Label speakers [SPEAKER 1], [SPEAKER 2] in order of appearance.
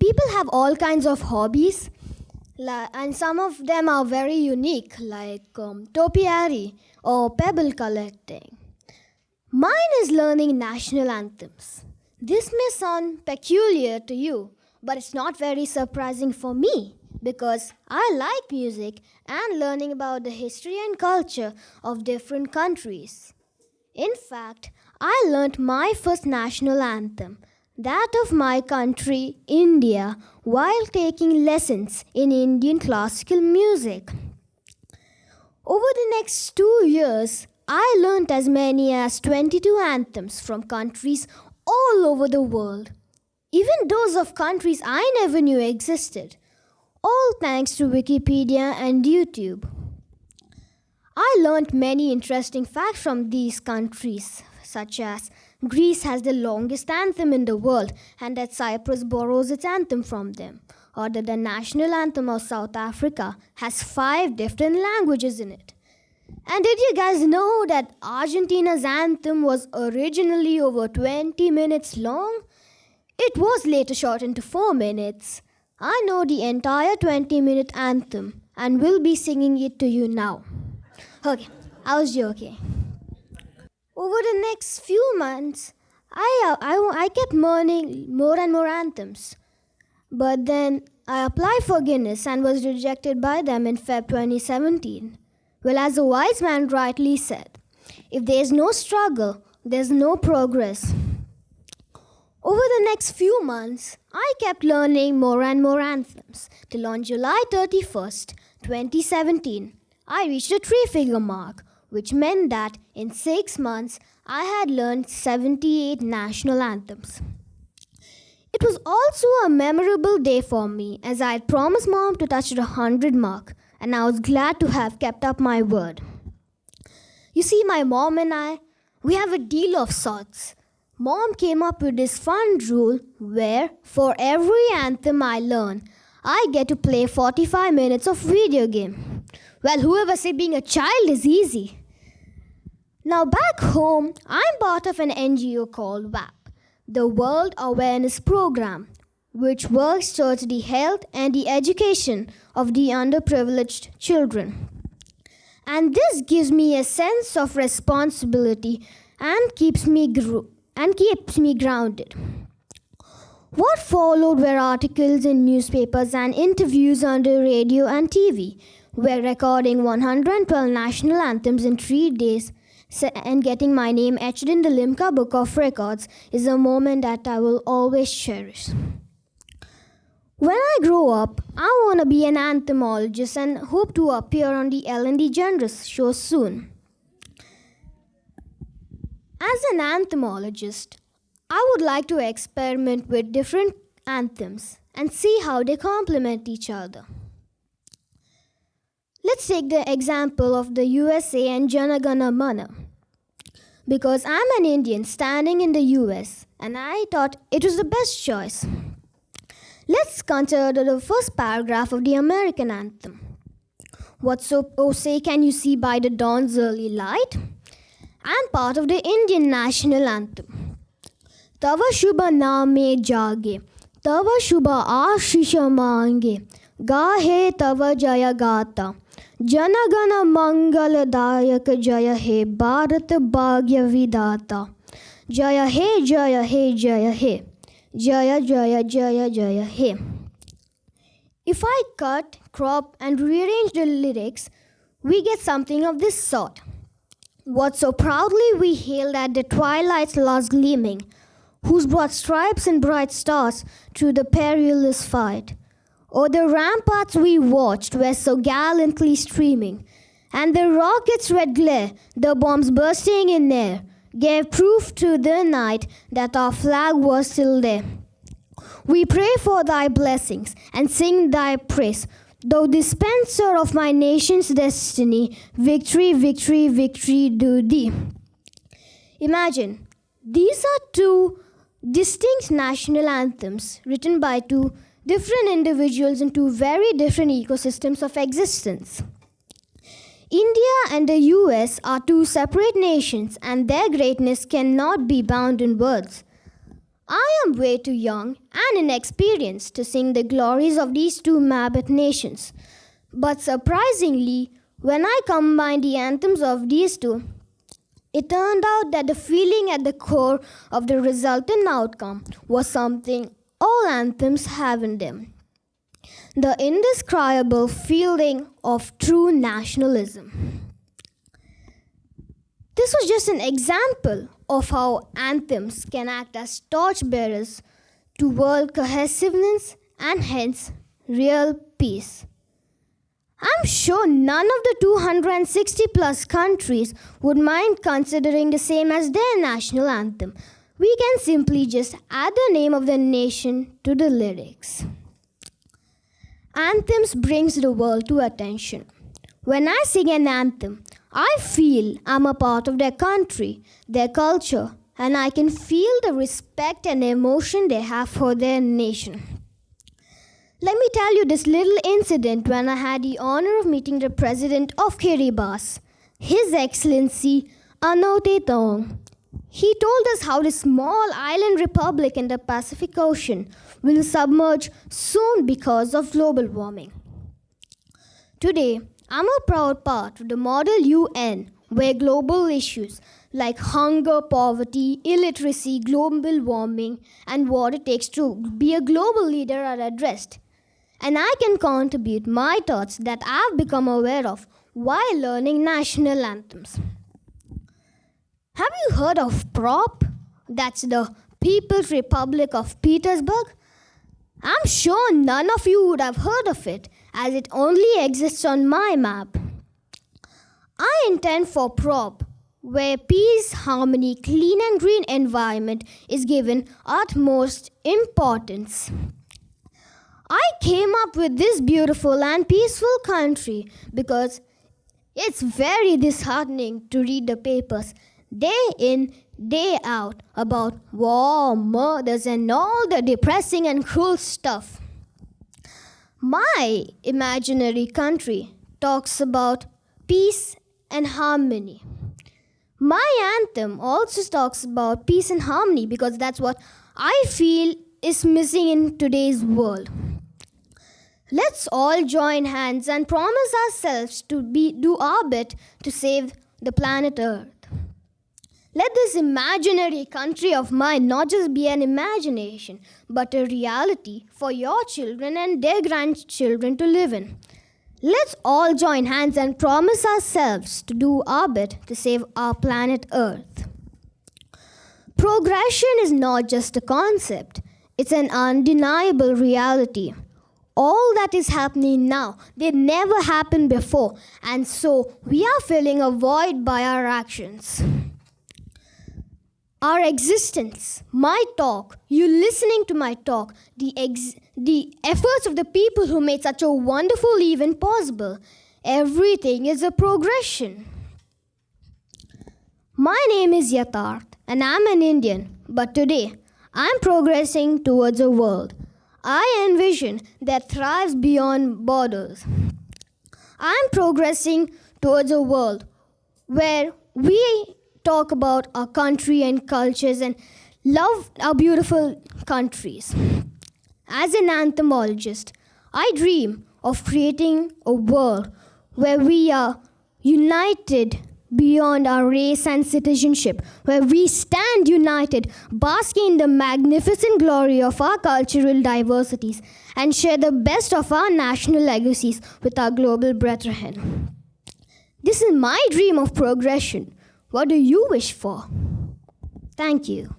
[SPEAKER 1] People have all kinds of hobbies, and some of them are very unique, like topiary or pebble collecting. Mine is learning national anthems. This may sound peculiar to you, but it's not very surprising for me because I like music and learning about the history and culture of different countries. In fact, I learnt my first national anthem, that of my country, India, while taking lessons in Indian classical music. Over the next 2 years, I learnt as many as 22 anthems from countries all over the world, even those of countries I never knew existed, all thanks to Wikipedia and YouTube. I learnt many interesting facts from these countries, such as Greece has the longest anthem in the world and that Cyprus borrows its anthem from them, or that the national anthem of South Africa has 5 different languages in it. And did you guys know that Argentina's anthem was originally over 20 minutes long? It was later shortened to 4 minutes. I know the entire 20-minute anthem and will be singing it to you now. Okay, I was joking. Over the next few months, I kept learning more and more anthems. But then I applied for Guinness and was rejected by them in Feb 2017. Well, as a wise man rightly said, if there's no struggle, there's no progress. Over the next few months, I kept learning more and more anthems till on July 31st, 2017, I reached a 3-figure mark, which meant that in 6 months, I had learned 78 national anthems. It was also a memorable day for me as I had promised Mom to touch the 100 mark, and I was glad to have kept up my word. You see, my mom and we have a deal of sorts. Mom came up with this fun rule where, for every anthem I learn, I get to play 45 minutes of video game. Well, whoever said being a child is easy. Now back home, I'm part of an NGO called WAP, the World Awareness Program, which works towards the health and the education of the underprivileged children. And this gives me a sense of responsibility and keeps me grounded. What followed were articles in newspapers and interviews on the radio and TV, where recording 112 national anthems in 3 days and getting my name etched in the Limca Book of Records is a moment that I will always cherish. When I grow up, I want to be an anthemologist and hope to appear on the Ellen DeGeneres show soon. As an anthemologist, I would like to experiment with different anthems and see how they complement each other. Let's take the example of the USA and Jana Gana Mana. Because I'm an Indian standing in the US, and I thought it was the best choice. Let's consider the first paragraph of the American anthem. What so say can you see by the dawn's early light? And part of the Indian national anthem. Tava Shubha Name Jage, Tava Shubha Ashisha Mange, Gahe Tava Jaya Gata, Janagana Mangala Dayak Jaya He, Bharat Bhagya Vidata, Jaya He, Jaya He, Jaya He, Jaya Jaya Jaya Jaya He. If I cut, crop and rearrange the lyrics, we get something of this sort. What so proudly we hailed at the twilight's last gleaming, whose broad stripes and bright stars through the perilous fight. Oh, the ramparts we watched were so gallantly streaming, and the rockets' red glare, the bombs bursting in air, gave proof to the night that our flag was still there. We pray for thy blessings and sing thy praise, thou dispenser of my nation's destiny, victory, victory, victory do thee. Imagine, these are 2 distinct national anthems written by 2 different individuals in 2 very different ecosystems of existence. India and the US are 2 separate nations, and their greatness cannot be bound in words. I am way too young and inexperienced to sing the glories of these two Mabit nations. But surprisingly, when I combined the anthems of these two, it turned out that the feeling at the core of the resultant outcome was something all anthems have in them: the indescribable feeling of true nationalism. This was just an example of how anthems can act as torchbearers to world cohesiveness and hence real peace. I'm sure none of the 260 plus countries would mind considering the same as their national anthem. We can simply just add the name of the nation to the lyrics. Anthems brings the world to attention. When I sing an anthem, I feel I'm a part of their country, their culture, and I can feel the respect and emotion they have for their nation. Let me tell you this little incident when I had the honor of meeting the president of Kiribati, His Excellency Anote Tong. He told us how this small island republic in the Pacific Ocean will submerge soon because of global warming. Today, I'm a proud part of the model UN, where global issues like hunger, poverty, illiteracy, global warming, and what it takes to be a global leader are addressed. And I can contribute my thoughts that I've become aware of while learning national anthems. Have you heard of PROP? That's the People's Republic of Petersburg. I'm sure none of you would have heard of it, as it only exists on my map. I intend for PROP, where peace, harmony, clean and green environment is given utmost importance. I came up with this beautiful and peaceful country because it's very disheartening to read the papers day in, day out about war, murders, and all the depressing and cruel stuff. My imaginary country talks about peace and harmony. My anthem also talks about peace and harmony because that's what I feel is missing in today's world. Let's all join hands and promise ourselves to do our bit to save the planet Earth. Let this imaginary country of mine not just be an imagination, but a reality for your children and their grandchildren to live in. Let's all join hands and promise ourselves to do our bit to save our planet Earth. Progression is not just a concept, it's an undeniable reality. All that is happening now did never happen before, and so we are filling a void by our actions. Our existence, my talk, you listening to my talk, the efforts of the people who made such a wonderful event possible, everything is a progression. My name is Yathaarth, and I'm an Indian, but today I'm progressing towards a world I envision that thrives beyond borders. I'm progressing towards a world where we talk about our country and cultures and love our beautiful countries. As an anthemologist, I dream of creating a world where we are united beyond our race and citizenship, where we stand united, basking in the magnificent glory of our cultural diversities, and share the best of our national legacies with our global brethren. This is my dream of progression. What do you wish for? Thank you.